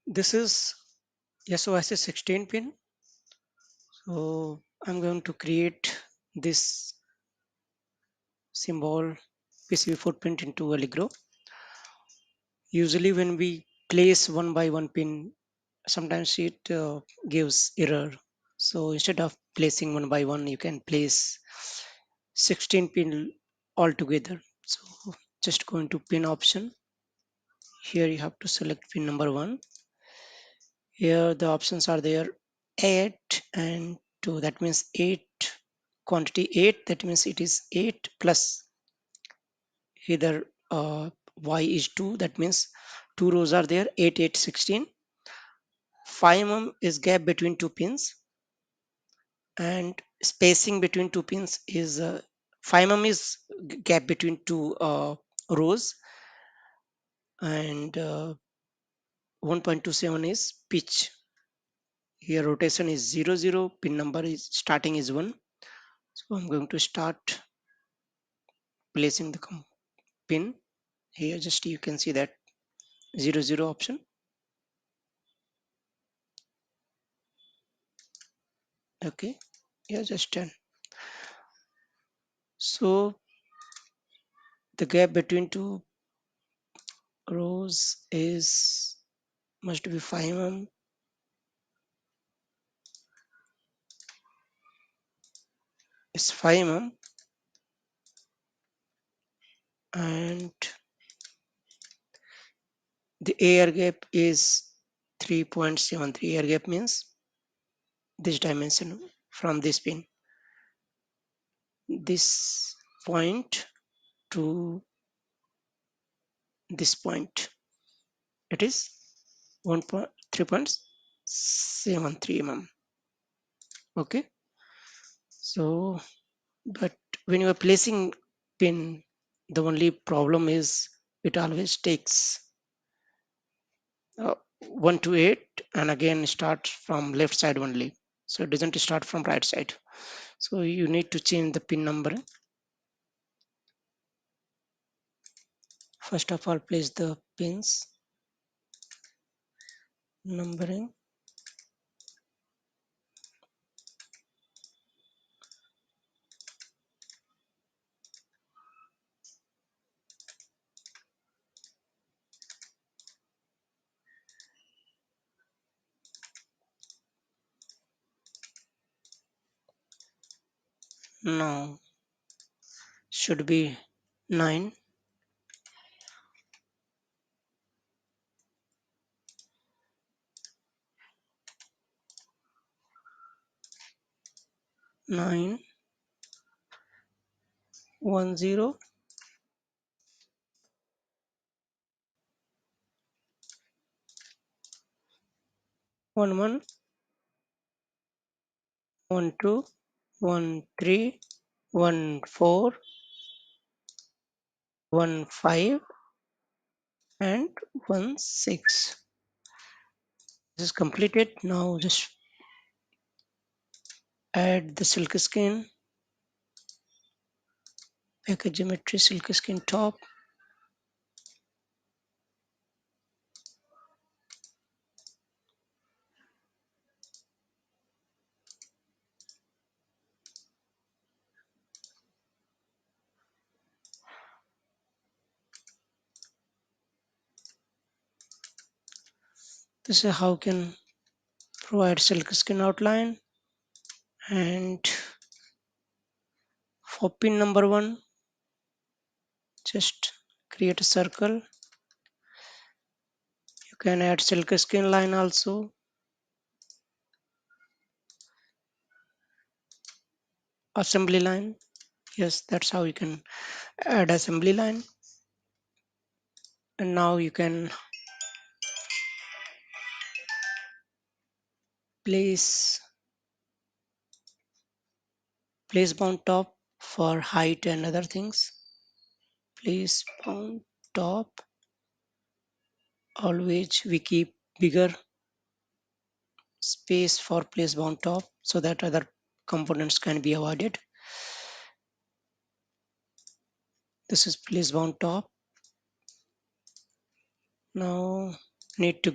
This is SOS 16 pin. So I'm going to create this symbol PCB footprint into Allegro. Usually when we place one by one pin, sometimes it gives error. So instead of placing one by one, you can place 16 pin altogether. So just go into pin option. Here you have to select pin number 1. Here the options are there 8 and 2. That means 8 quantity 8. That means it is 8 plus either y is 2. That means 2 rows are there 8, 8, 16. 5 is gap between two pins, and spacing between two pins is 5 is gap between two rows, and 1.27 is pitch. Here rotation is 0, 0. Pin number is starting is 1. So I'm going to start placing the pin. Here just you can see that 0, 0 option. Okay, here just 10. So the gap between two rows is must be 5 is 5 and the air gap is 3.73. Air gap means this dimension from this pin, this point to this point, it is 3.73 okay. So but when you are placing pin, the only problem is it always takes 1 to 8 and again starts from left side only, so it doesn't start from right side. So you need to change the pin numbering. First of all, place the pins numbering. Now should be 9, 9, 1, 0, 1, 1, 1, 2, 1, 3, 1, 4, 1, 5 and 1, 6. This is completed. Now just add the silk skin, package geometry, silk skin top. This is how you can provide silk skin outline. And for pin number 1, just create a circle. You can add silk skin line also. Assembly line. Yes, that's how you can add assembly line. And now you can place bound top for height and other things. Place bound top. Always we keep bigger space for place bound top so that other components can be avoided. This is place bound top. Now need to